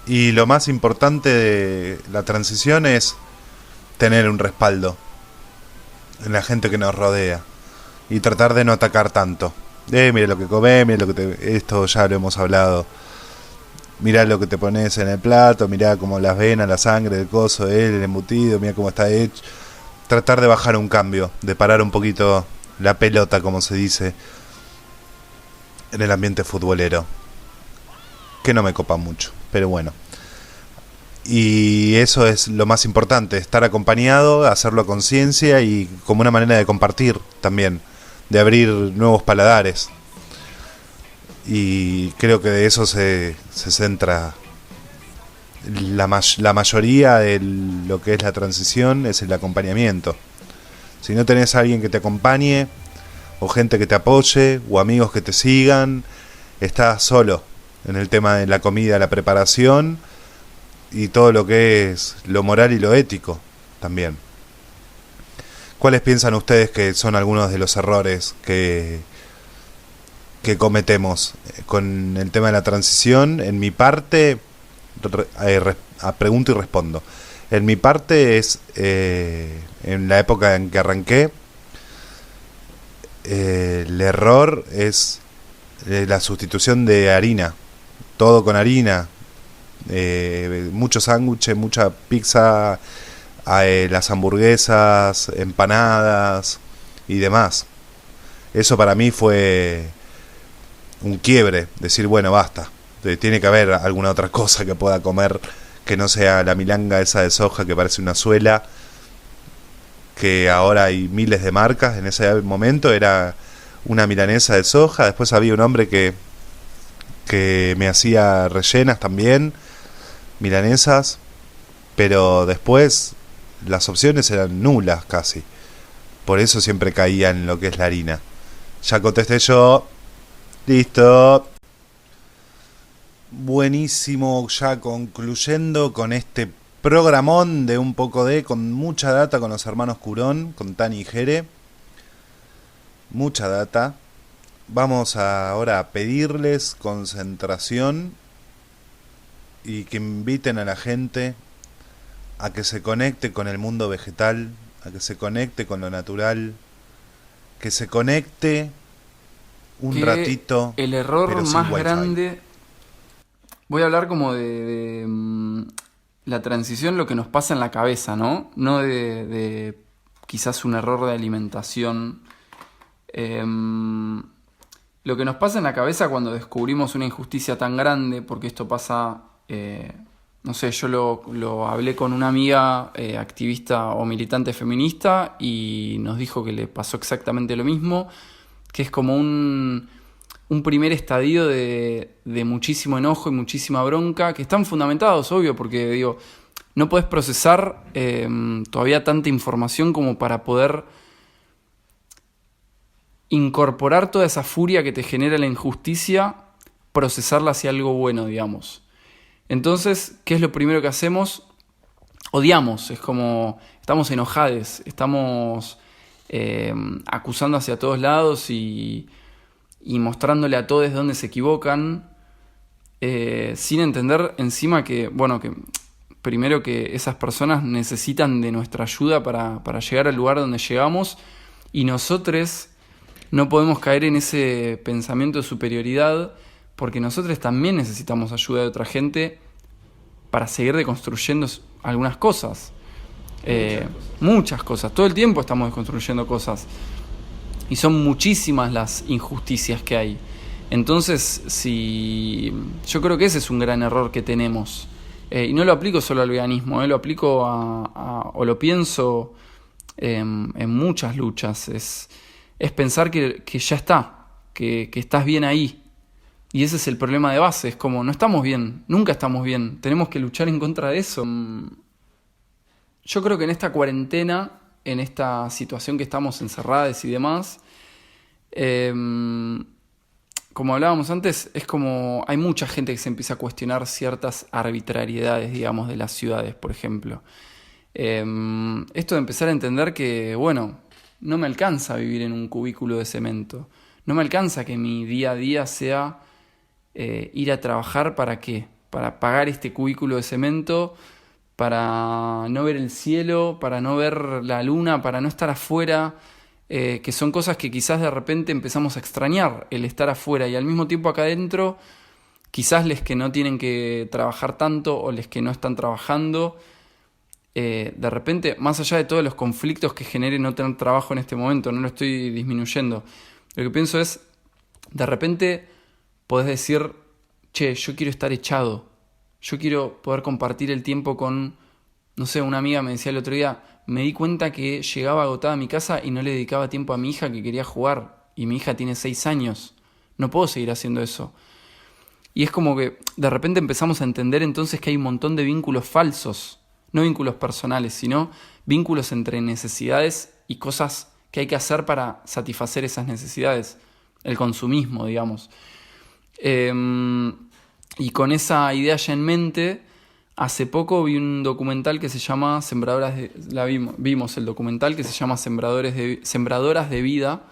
Y lo más importante de la transición es tener un respaldo en la gente que nos rodea y tratar de no atacar tanto. Mira lo que comés, mira lo que esto ya lo hemos hablado. Mirá lo que te pones en el plato, mirá como las venas, la sangre, el coso, el embutido, mirá cómo está hecho. Tratar de bajar un cambio, de parar un poquito la pelota, como se dice, en el ambiente futbolero. Que no me copa mucho, pero bueno. Y eso es lo más importante, estar acompañado, hacerlo a conciencia y como una manera de compartir también, de abrir nuevos paladares. Y creo que de eso se centra la mayoría de lo que es la transición, es el acompañamiento. Si no tenés a alguien que te acompañe, o gente que te apoye, o amigos que te sigan, estás solo en el tema de la comida, la preparación y todo lo que es lo moral y lo ético también. ¿Cuáles piensan ustedes que son algunos de los errores que cometemos con el tema de la transición? En mi parte, pregunto y respondo. En mi parte es, en la época en que arranqué, el error es la sustitución de harina. Todo con harina. Muchos sándwiches, mucha pizza, las hamburguesas, empanadas y demás. Eso para mí fue un quiebre, decir bueno, basta, tiene que haber alguna otra cosa que pueda comer que no sea la milanga esa de soja que parece una suela, que ahora hay miles de marcas. En ese momento era una milanesa de soja, después había un hombre que me hacía rellenas también, milanesas, pero después las opciones eran nulas casi, por eso siempre caía en lo que es la harina. Ya contesté yo. Listo. Buenísimo, ya concluyendo con este programón de un poco de, con mucha data con los hermanos Curón, con Tani y Jere. Mucha data. Vamos ahora a pedirles concentración y que inviten a la gente a que se conecte con el mundo vegetal, a que se conecte con lo natural, que se conecte un ratito. El error más grande, voy a hablar como de la transición, lo que nos pasa en la cabeza, ¿no? No de quizás un error de alimentación. Lo que nos pasa en la cabeza cuando descubrimos una injusticia tan grande, porque esto pasa, no sé, yo lo hablé con una amiga activista o militante feminista y nos dijo que le pasó exactamente lo mismo, que es como un primer estadio de muchísimo enojo y muchísima bronca, que están fundamentados, obvio, porque digo, no podés procesar todavía tanta información como para poder incorporar toda esa furia que te genera la injusticia, procesarla hacia algo bueno, digamos. Entonces, ¿qué es lo primero que hacemos? Odiamos, es como, estamos enojados, estamos acusando hacia todos lados y mostrándole a todos dónde se equivocan, sin entender encima que, bueno, que primero que esas personas necesitan de nuestra ayuda para llegar al lugar donde llegamos, y nosotros no podemos caer en ese pensamiento de superioridad, porque nosotros también necesitamos ayuda de otra gente para seguir deconstruyendo algunas cosas. Muchas cosas. Todo el tiempo estamos desconstruyendo cosas. Y son muchísimas las injusticias que hay. Entonces, yo creo que ese es un gran error que tenemos. Y no lo aplico solo al veganismo, lo aplico o lo pienso en muchas luchas. Es pensar que ya está, que estás bien ahí. Y ese es el problema de base, es como no estamos bien, nunca estamos bien, tenemos que luchar en contra de eso. Yo creo que en esta cuarentena, en esta situación que estamos encerradas y demás, como hablábamos antes, es como hay mucha gente que se empieza a cuestionar ciertas arbitrariedades, digamos, de las ciudades, por ejemplo. Esto de empezar a entender que, bueno, no me alcanza vivir en un cubículo de cemento, no me alcanza que mi día a día sea ir a trabajar. ¿Para qué? Para pagar este cubículo de cemento, para no ver el cielo, para no ver la luna, para no estar afuera, que son cosas que quizás de repente empezamos a extrañar, el estar afuera, y al mismo tiempo acá adentro, quizás les que no tienen que trabajar tanto o les que no están trabajando, de repente, más allá de todos los conflictos que genere no tener trabajo en este momento, no lo estoy disminuyendo, lo que pienso es, de repente podés decir, che, yo quiero estar echado, yo quiero poder compartir el tiempo con, no sé, una amiga me decía el otro día, me di cuenta que llegaba agotada a mi casa y no le dedicaba tiempo a mi hija que quería jugar, y mi hija tiene 6 años, no puedo seguir haciendo eso. Y es como que de repente empezamos a entender entonces que hay un montón de vínculos falsos, no vínculos personales, sino vínculos entre necesidades y cosas que hay que hacer para satisfacer esas necesidades, el consumismo, digamos. Y con esa idea ya en mente, hace poco vi un documental que se llama vimos el documental que se llama Sembradoras de Vida,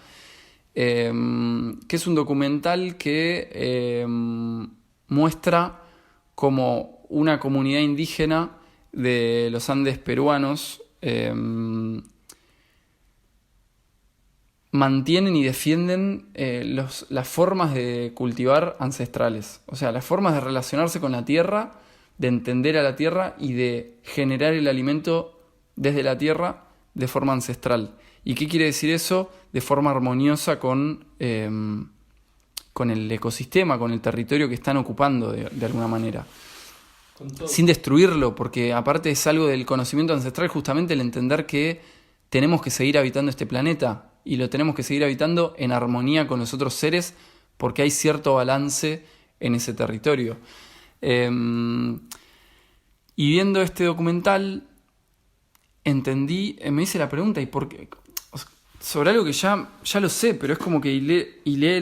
que es un documental que muestra como una comunidad indígena de los Andes peruanos mantienen y defienden las formas de cultivar ancestrales, o sea, las formas de relacionarse con la tierra, de entender a la tierra y de generar el alimento desde la tierra de forma ancestral. ¿Y qué quiere decir eso? De forma armoniosa con el ecosistema, con el territorio que están ocupando de alguna manera. Sin destruirlo, porque aparte es algo del conocimiento ancestral, justamente el entender que tenemos que seguir habitando este planeta y lo tenemos que seguir habitando en armonía con los otros seres porque hay cierto balance en ese territorio. Y viendo este documental entendí, me hice la pregunta, ¿y por qué? Sobre algo que ya lo sé, pero es como que hilé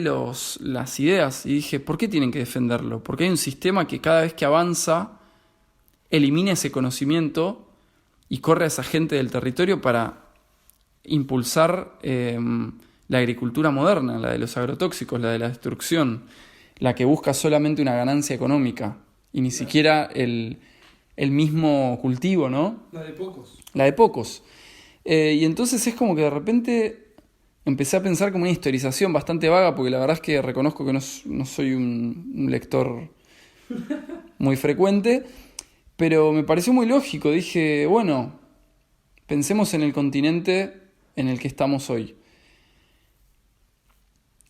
las ideas y dije, ¿por qué tienen que defenderlo? Porque hay un sistema que cada vez que avanza elimina ese conocimiento y corre a esa gente del territorio para impulsar la agricultura moderna, la de los agrotóxicos, la de la destrucción, la que busca solamente una ganancia económica y ni siquiera el mismo cultivo, ¿no? La de pocos. La de pocos. Y entonces es como que de repente empecé a pensar como una historización bastante vaga, porque la verdad es que reconozco que no soy un lector muy frecuente, pero me pareció muy lógico. Dije, bueno, pensemos en el continente en el que estamos hoy.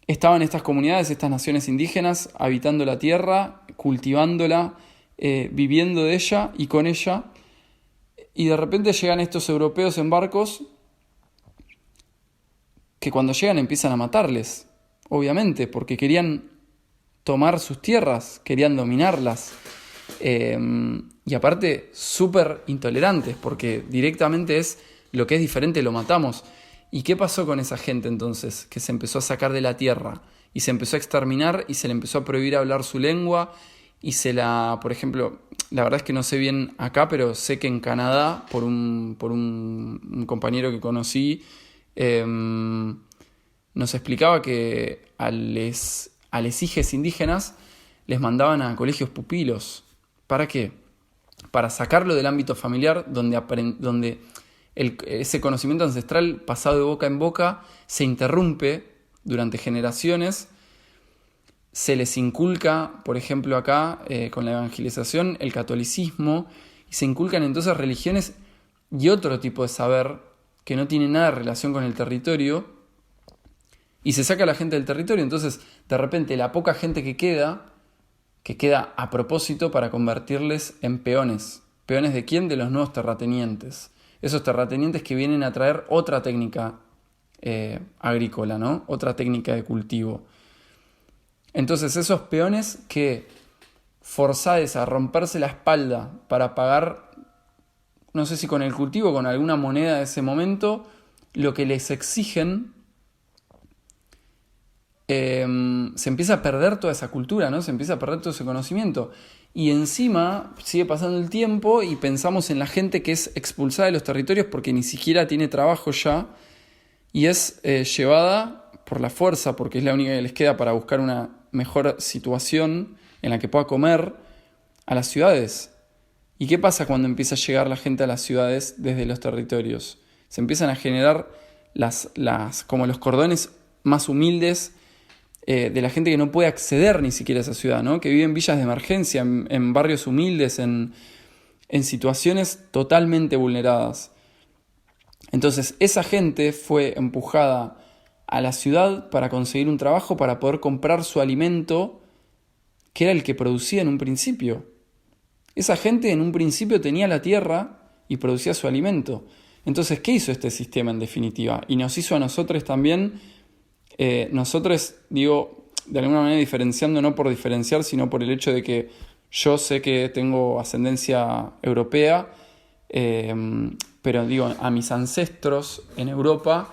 Estaban estas comunidades, estas naciones indígenas, habitando la tierra, cultivándola, viviendo de ella y con ella, y de repente llegan estos europeos en barcos que cuando llegan empiezan a matarles, obviamente, porque querían tomar sus tierras, querían dominarlas, y aparte súper intolerantes, porque directamente es lo que es diferente lo matamos. ¿Y qué pasó con esa gente entonces? Que se empezó a sacar de la tierra y se empezó a exterminar y se le empezó a prohibir hablar su lengua y por ejemplo, la verdad es que no sé bien acá, pero sé que en Canadá, por un compañero que conocí, nos explicaba que a les hijes indígenas les mandaban a colegios pupilos. ¿Para qué? Para sacarlo del ámbito familiar donde ese conocimiento ancestral pasado de boca en boca se interrumpe durante generaciones. Se les inculca, por ejemplo acá, con la evangelización, el catolicismo, y se inculcan entonces religiones y otro tipo de saber que no tiene nada de relación con el territorio, y se saca a la gente del territorio. Entonces, de repente, la poca gente que queda a propósito para convertirles en peones. ¿Peones de quién? De los nuevos terratenientes. esos terratenientes que vienen a traer otra técnica agrícola, ¿no? Otra técnica de cultivo. Entonces esos peones que forzades a romperse la espalda para pagar, no sé si con el cultivo o con alguna moneda de ese momento, lo que les exigen, se empieza a perder toda esa cultura, ¿no? Se empieza a perder todo ese conocimiento. Y encima sigue pasando el tiempo y pensamos en la gente que es expulsada de los territorios porque ni siquiera tiene trabajo ya y es llevada por la fuerza, porque es la única que les queda para buscar una mejor situación en la que pueda comer, a las ciudades. ¿Y qué pasa cuando empieza a llegar la gente a las ciudades desde los territorios? Se empiezan a generar como los cordones más humildes de la gente que no puede acceder ni siquiera a esa ciudad, ¿no? Que vive en villas de emergencia, en barrios humildes, en situaciones totalmente vulneradas. Entonces esa gente fue empujada a la ciudad para conseguir un trabajo, para poder comprar su alimento, que era el que producía en un principio. Esa gente en un principio tenía la tierra y producía su alimento. Entonces, ¿qué hizo este sistema en definitiva? Y nos hizo a nosotros también, nosotros, digo, de alguna manera diferenciando, no por diferenciar, sino por el hecho de que yo sé que tengo ascendencia europea, pero digo, a mis ancestros en Europa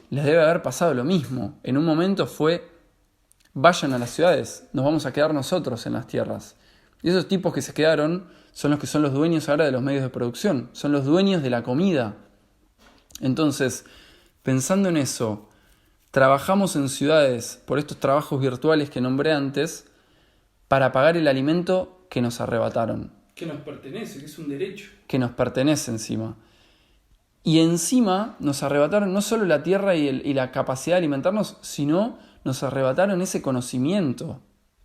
les debe haber pasado lo mismo. En un momento fue, vayan a las ciudades, nos vamos a quedar nosotros en las tierras. Y esos tipos que se quedaron son los que son los dueños ahora de los medios de producción, son los dueños de la comida. Entonces, pensando en eso, trabajamos en ciudades por estos trabajos virtuales que nombré antes para pagar el alimento que nos arrebataron. Que nos pertenece, que es un derecho. Que nos pertenece encima. Y encima nos arrebataron no solo la tierra y la capacidad de alimentarnos, sino nos arrebataron ese conocimiento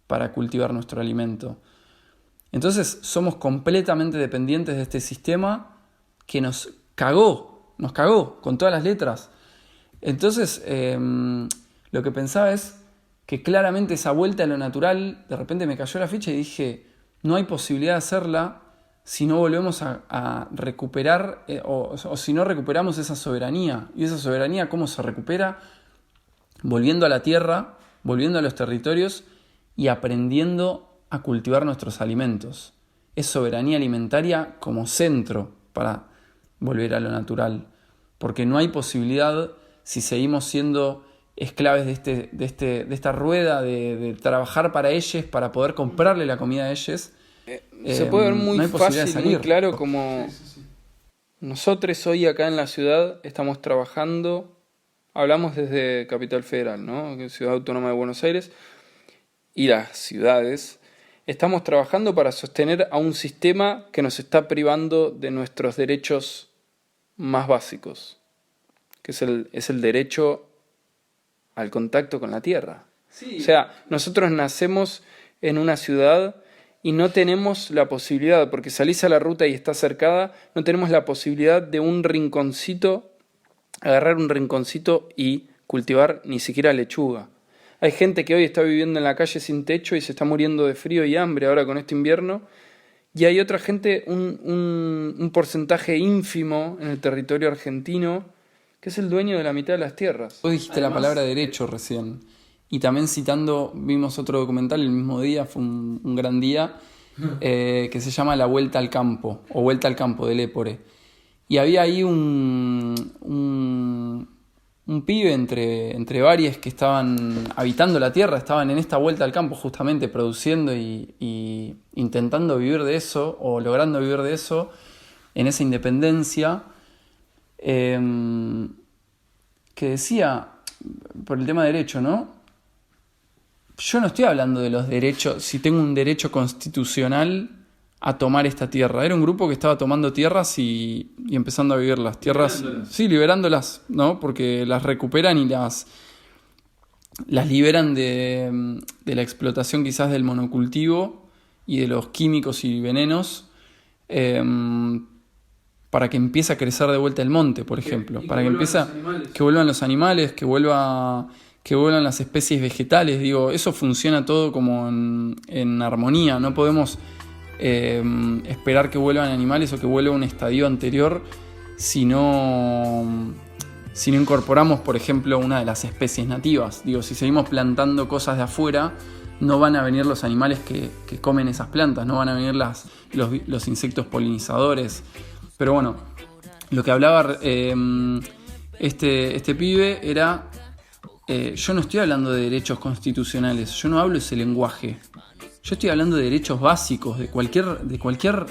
para cultivar nuestro alimento. Entonces somos completamente dependientes de este sistema que nos cagó con todas las letras. Entonces lo que pensaba es que claramente esa vuelta a lo natural, de repente me cayó la ficha y dije, no hay posibilidad de hacerla si no volvemos a recuperar o si no recuperamos esa soberanía. Y esa soberanía, ¿cómo se recupera? Volviendo a la tierra, volviendo a los territorios y aprendiendo a cultivar nuestros alimentos. Es soberanía alimentaria como centro para volver a lo natural, porque no hay posibilidad si seguimos siendo esclaves de esta rueda de trabajar para ellos, para poder comprarle la comida a ellos. Se puede ver muy no fácil, muy claro, como nosotros hoy acá en la ciudad estamos trabajando, hablamos desde Capital Federal, ¿no? Ciudad Autónoma de Buenos Aires, y las ciudades, estamos trabajando para sostener a un sistema que nos está privando de nuestros derechos más básicos, que es el derecho al contacto con la tierra. Sí. O sea, nosotros nacemos en una ciudad y no tenemos la posibilidad, porque salís a la ruta y está cercada, no tenemos la posibilidad de un rinconcito, agarrar un rinconcito y cultivar ni siquiera lechuga. Hay gente que hoy está viviendo en la calle sin techo y se está muriendo de frío y hambre ahora con este invierno, y hay otra gente, un porcentaje ínfimo en el territorio argentino, que es el dueño de la mitad de las tierras. Vos dijiste la palabra derecho recién. Y también citando, vimos otro documental el mismo día, fue un gran día, que se llama La Vuelta al Campo, o Vuelta al Campo de Lépore. Y había ahí un pibe entre varios que estaban habitando la tierra, estaban en esta vuelta al campo justamente produciendo y intentando vivir de eso, o logrando vivir de eso, en esa independencia, que decía, por el tema de derecho, ¿no? Yo no estoy hablando de los derechos, si tengo un derecho constitucional a tomar esta tierra. Era un grupo que estaba tomando tierras y empezando a vivir las tierras. Sí, liberándolas, ¿no? Porque las recuperan y las liberan de la explotación quizás del monocultivo y de los químicos y venenos, para que empiece a crecer de vuelta el monte, por ejemplo. Para que empiece que vuelvan los animales, que vuelvan las especies vegetales. Digo, eso funciona todo como en armonía. No podemos esperar que vuelvan animales o que vuelva un estadio anterior si no incorporamos, por ejemplo, una de las especies nativas. Digo, si seguimos plantando cosas de afuera, no van a venir los animales que comen esas plantas, no van a venir los insectos polinizadores. Pero bueno, lo que hablaba este pibe era, yo no estoy hablando de derechos constitucionales, yo no hablo ese lenguaje. Yo estoy hablando de derechos básicos de cualquier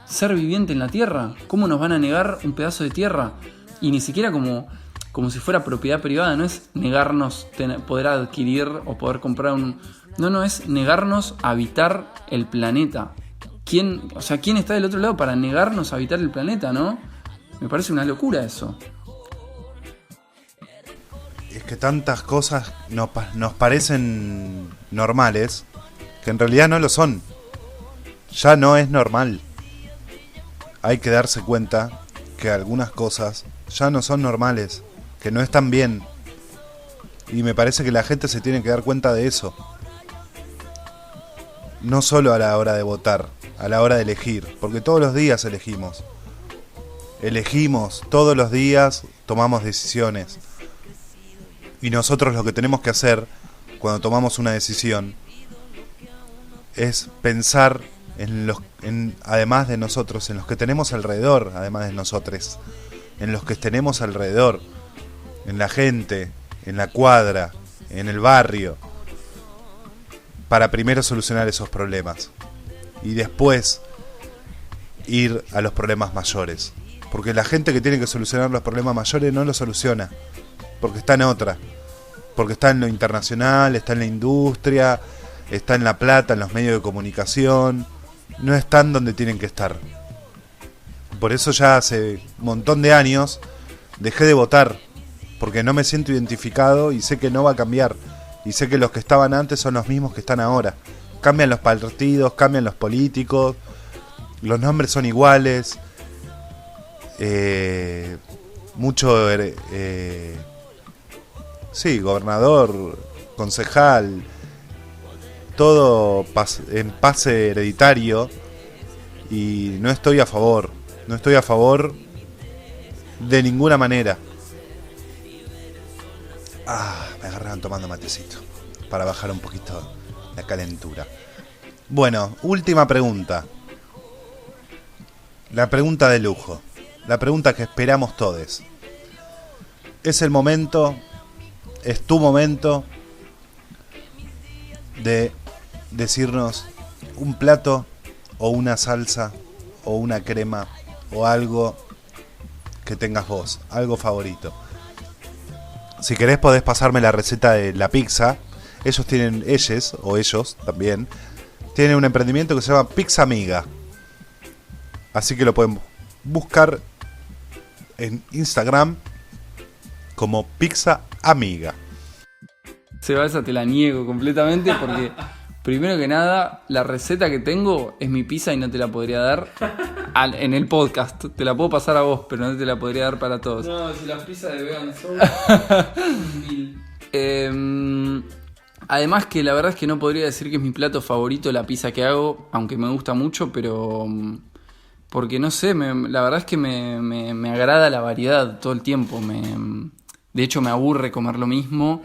ser viviente en la Tierra. ¿Cómo nos van a negar un pedazo de tierra? Y ni siquiera como si fuera propiedad privada. No es negarnos poder adquirir o poder comprar un... No, es negarnos a habitar el planeta. ¿Quién está del otro lado para negarnos a habitar el planeta, no? Me parece una locura eso. Es que tantas cosas nos parecen normales que en realidad no lo son. Ya no es normal. Hay que darse cuenta que algunas cosas ya no son normales, que no están bien. Y me parece que la gente se tiene que dar cuenta de eso. No solo a la hora de votar, a la hora de elegir, porque todos los días elegimos. Elegimos, todos los días tomamos decisiones. Y nosotros lo que tenemos que hacer cuando tomamos una decisión es pensar además de nosotros, en los que tenemos alrededor, además de nosotros, en los que tenemos alrededor, en la gente, en la cuadra, en el barrio, para primero solucionar esos problemas y después ir a los problemas mayores, porque la gente que tiene que solucionar los problemas mayores no los soluciona, porque está en otra, porque está en lo internacional, está en la industria, está en la plata, en los medios de comunicación, no están donde tienen que estar. Por eso ya hace un montón de años dejé de votar, porque no me siento identificado y sé que no va a cambiar. Y sé que los que estaban antes son los mismos que están ahora. Cambian los partidos, cambian los políticos, los nombres son iguales. Gobernador, concejal, todo en pase hereditario. Y no estoy a favor de ninguna manera. Me agarraron tomando matecito para bajar un poquito la calentura. Bueno, última pregunta. La pregunta de lujo. La pregunta que esperamos todos. Es el momento, es tu momento de decirnos un plato o una salsa o una crema o algo que tengas vos, algo favorito. Si querés podés pasarme la receta de la pizza. Ellos también tienen un emprendimiento que se llama Pizza Amiga. Así que lo pueden buscar en Instagram como Pizza Amiga. Seba, esa te la niego completamente porque primero que nada, la receta que tengo es mi pizza y no te la podría dar en el podcast. Te la puedo pasar a vos, pero no te la podría dar para todos. No, si las pizzas de vegan son además que la verdad es que no podría decir que es mi plato favorito la pizza que hago, aunque me gusta mucho, pero porque no sé, la verdad es que me agrada la variedad todo el tiempo. De hecho me aburre comer lo mismo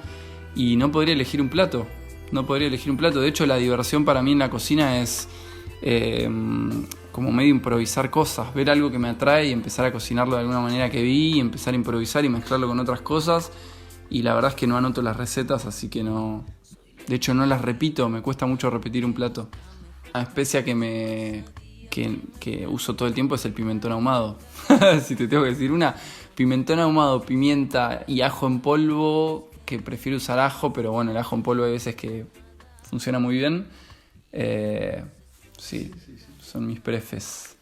y no podría elegir un plato. De hecho la diversión para mí en la cocina es como medio improvisar cosas, ver algo que me atrae y empezar a cocinarlo de alguna manera que vi, y empezar a improvisar y mezclarlo con otras cosas. Y la verdad es que no anoto las recetas, así que no. De hecho no las repito, me cuesta mucho repetir un plato. La especia que uso todo el tiempo es el pimentón ahumado. Si te tengo que decir una, pimentón ahumado, pimienta y ajo en polvo, que prefiero usar ajo, pero bueno, el ajo en polvo hay veces que funciona muy bien. Sí, son mis prefes.